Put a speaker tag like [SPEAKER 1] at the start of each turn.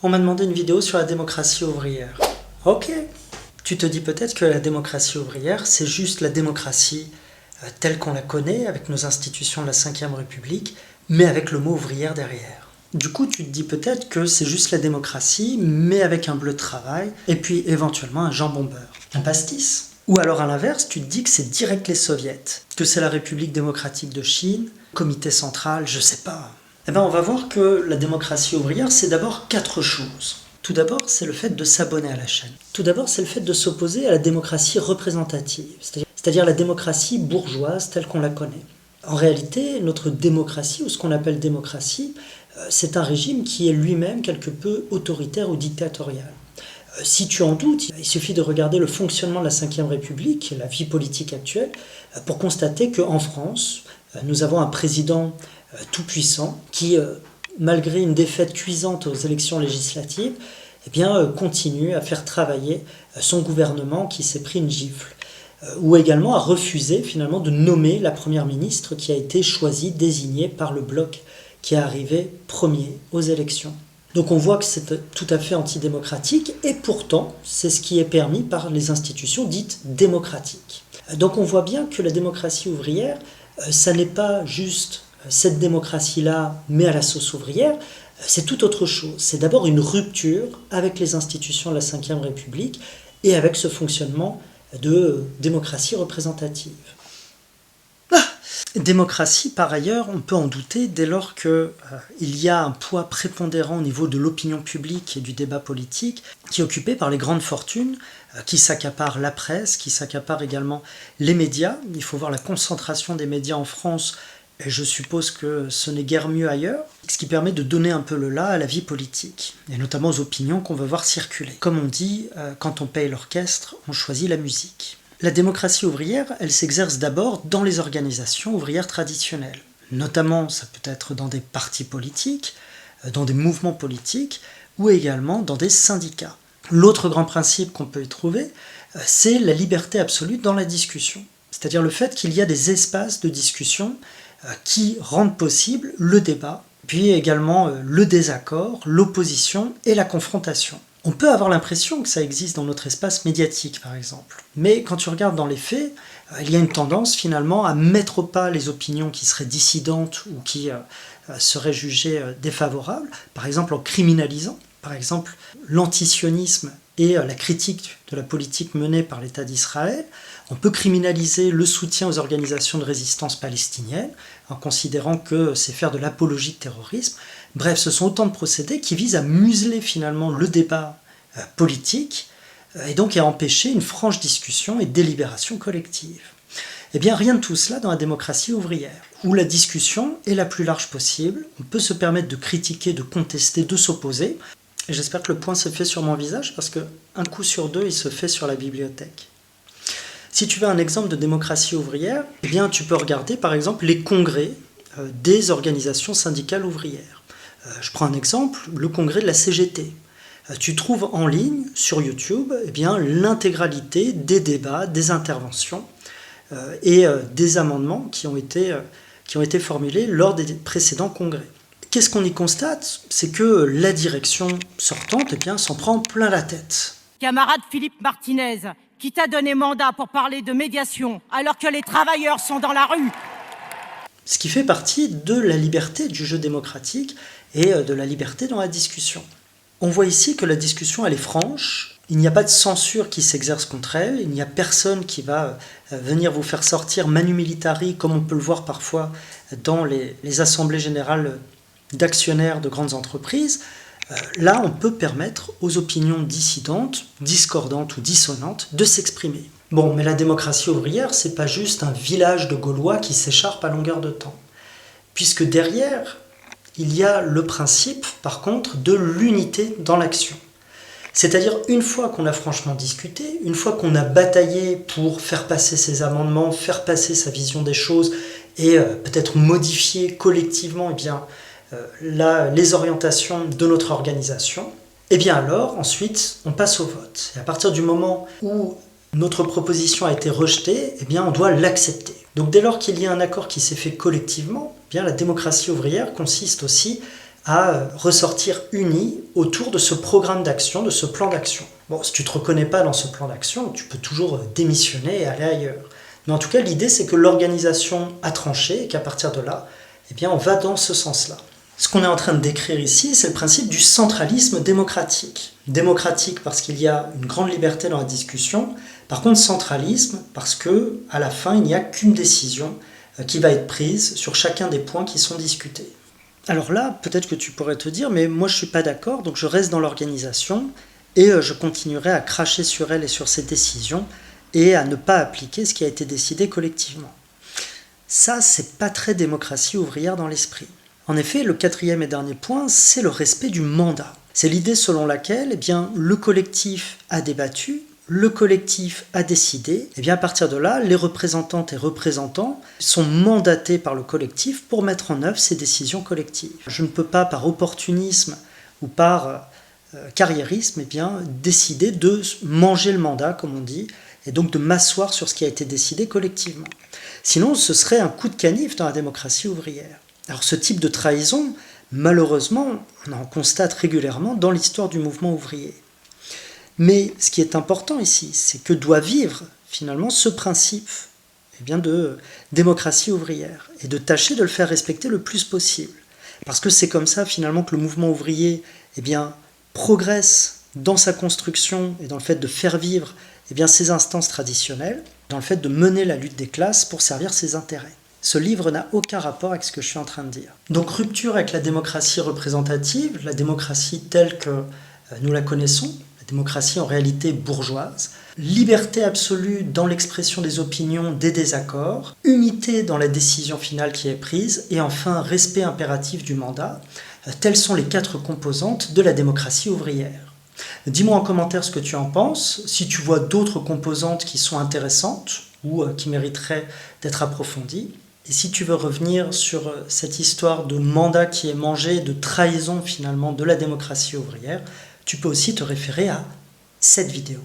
[SPEAKER 1] On m'a demandé une vidéo sur la démocratie ouvrière. Ok. Tu te dis peut-être que la démocratie ouvrière, c'est juste la démocratie telle qu'on la connaît, avec nos institutions de la Ve République, mais avec le mot ouvrière derrière. Du coup, tu te dis peut-être que c'est juste la démocratie, mais avec un bleu de travail, et puis éventuellement un jambon beurre. Un pastis. Ou alors à l'inverse, tu te dis que c'est direct les soviets, que c'est la République démocratique de Chine, comité central, je sais pas. Eh bien, on va voir que la démocratie ouvrière, c'est d'abord 4 choses. Tout d'abord, c'est le fait de s'abonner à la chaîne. Tout d'abord, c'est le fait de s'opposer à la démocratie représentative, c'est-à-dire la démocratie bourgeoise telle qu'on la connaît. En réalité, notre démocratie, ou ce qu'on appelle démocratie, c'est un régime qui est lui-même quelque peu autoritaire ou dictatorial. Si tu en doutes, il suffit de regarder le fonctionnement de la Ve République, la vie politique actuelle, pour constater qu'en France, nous avons un président tout-puissant qui, malgré une défaite cuisante aux élections législatives, continue à faire travailler son gouvernement qui s'est pris une gifle. Ou également à refuser finalement de nommer la première ministre qui a été choisie, désignée par le bloc qui est arrivé premier aux élections. Donc on voit que c'est tout à fait antidémocratique et pourtant c'est ce qui est permis par les institutions dites démocratiques. Donc on voit bien que la démocratie ouvrière, ça n'est pas juste cette démocratie-là mais à la sauce ouvrière, c'est tout autre chose. C'est d'abord une rupture avec les institutions de la Ve République et avec ce fonctionnement de démocratie représentative. Démocratie, par ailleurs, on peut en douter dès lors qu'il y a un poids prépondérant au niveau de l'opinion publique et du débat politique qui est occupé par les grandes fortunes qui s'accaparent la presse, qui s'accaparent également les médias. Il faut voir la concentration des médias en France, et je suppose que ce n'est guère mieux ailleurs, ce qui permet de donner un peu le là à la vie politique, et notamment aux opinions qu'on veut voir circuler. Comme on dit, quand on paye l'orchestre, on choisit la musique. La démocratie ouvrière, elle s'exerce d'abord dans les organisations ouvrières traditionnelles. Notamment, ça peut être dans des partis politiques, dans des mouvements politiques, ou également dans des syndicats. L'autre grand principe qu'on peut y trouver, c'est la liberté absolue dans la discussion. C'est-à-dire le fait qu'il y a des espaces de discussion qui rendent possible le débat, puis également le désaccord, l'opposition et la confrontation. On peut avoir l'impression que ça existe dans notre espace médiatique, par exemple. Mais quand tu regardes dans les faits, il y a une tendance finalement à mettre au pas les opinions qui seraient dissidentes ou qui seraient jugées défavorables, par exemple en criminalisant, par exemple l'antisionisme et la critique de la politique menée par l'État d'Israël. On peut criminaliser le soutien aux organisations de résistance palestiniennes en considérant que c'est faire de l'apologie de terrorisme. Bref, ce sont autant de procédés qui visent à museler finalement le débat politique et donc à empêcher une franche discussion et délibération collective. Eh bien, rien de tout cela dans la démocratie ouvrière, où la discussion est la plus large possible, on peut se permettre de critiquer, de contester, de s'opposer. Et j'espère que le point se fait sur mon visage, parce qu'un coup sur deux, il se fait sur la bibliothèque. Si tu veux un exemple de démocratie ouvrière, eh bien, tu peux regarder par exemple les congrès des organisations syndicales ouvrières. Je prends un exemple, le congrès de la CGT. Tu trouves en ligne, sur YouTube, l'intégralité des débats, des interventions et des amendements qui ont été formulés lors des précédents congrès. Qu'est-ce qu'on y constate? C'est que la direction sortante s'en prend plein la tête.
[SPEAKER 2] Camarade Philippe Martinez, qui t'a donné mandat pour parler de médiation alors que les travailleurs sont dans la rue?
[SPEAKER 1] Ce qui fait partie de la liberté du jeu démocratique et de la liberté dans la discussion. On voit ici que la discussion elle est franche, il n'y a pas de censure qui s'exerce contre elle, il n'y a personne qui va venir vous faire sortir manu militari comme on peut le voir parfois dans les assemblées générales d'actionnaires de grandes entreprises. Là, on peut permettre aux opinions dissidentes, discordantes ou dissonantes de s'exprimer. Bon, mais la démocratie ouvrière, c'est pas juste un village de Gaulois qui s'écharpe à longueur de temps. Puisque derrière, il y a le principe, par contre, de l'unité dans l'action. C'est-à-dire, une fois qu'on a franchement discuté, une fois qu'on a bataillé pour faire passer ses amendements, faire passer sa vision des choses et peut-être modifier collectivement les orientations de notre organisation, alors ensuite on passe au vote. Et à partir du moment où notre proposition a été rejetée, on doit l'accepter. Donc dès lors qu'il y a un accord qui s'est fait collectivement, la démocratie ouvrière consiste aussi à ressortir unis autour de ce programme d'action, de ce plan d'action. Bon, si tu ne te reconnais pas dans ce plan d'action, tu peux toujours démissionner et aller ailleurs. Mais en tout cas, l'idée, c'est que l'organisation a tranché et qu'à partir de là, eh bien, on va dans ce sens-là. Ce qu'on est en train de décrire ici, c'est le principe du centralisme démocratique. Démocratique parce qu'il y a une grande liberté dans la discussion. Par contre, centralisme parce qu'à la fin, il n'y a qu'une décision qui va être prise sur chacun des points qui sont discutés. Alors là, peut-être que tu pourrais te dire, mais moi je ne suis pas d'accord, donc je reste dans l'organisation et je continuerai à cracher sur elle et sur ses décisions et à ne pas appliquer ce qui a été décidé collectivement. Ça, c'est pas très démocratie ouvrière dans l'esprit. En effet, le quatrième et dernier point, c'est le respect du mandat. C'est l'idée selon laquelle eh bien, le collectif a débattu, le collectif a décidé, et bien à partir de là, les représentantes et représentants sont mandatés par le collectif pour mettre en œuvre ces décisions collectives. Je ne peux pas, par opportunisme ou par carriérisme, eh bien, décider de manger le mandat, comme on dit, et donc de m'asseoir sur ce qui a été décidé collectivement. Sinon, ce serait un coup de canif dans la démocratie ouvrière. Alors ce type de trahison, malheureusement, on en constate régulièrement dans l'histoire du mouvement ouvrier. Mais ce qui est important ici, c'est que doit vivre finalement ce principe eh bien, de démocratie ouvrière et de tâcher de le faire respecter le plus possible. Parce que c'est comme ça finalement que le mouvement ouvrier eh bien, progresse dans sa construction et dans le fait de faire vivre eh bien, ses instances traditionnelles, dans le fait de mener la lutte des classes pour servir ses intérêts. Ce livre n'a aucun rapport avec ce que je suis en train de dire. Donc rupture avec la démocratie représentative, la démocratie telle que nous la connaissons, la démocratie en réalité bourgeoise, liberté absolue dans l'expression des opinions, des désaccords, unité dans la décision finale qui est prise, et enfin respect impératif du mandat. Telles sont les 4 composantes de la démocratie ouvrière. Dis-moi en commentaire ce que tu en penses, si tu vois d'autres composantes qui sont intéressantes ou qui mériteraient d'être approfondies. Et si tu veux revenir sur cette histoire de mandat qui est mangé, de trahison finalement de la démocratie ouvrière, tu peux aussi te référer à cette vidéo.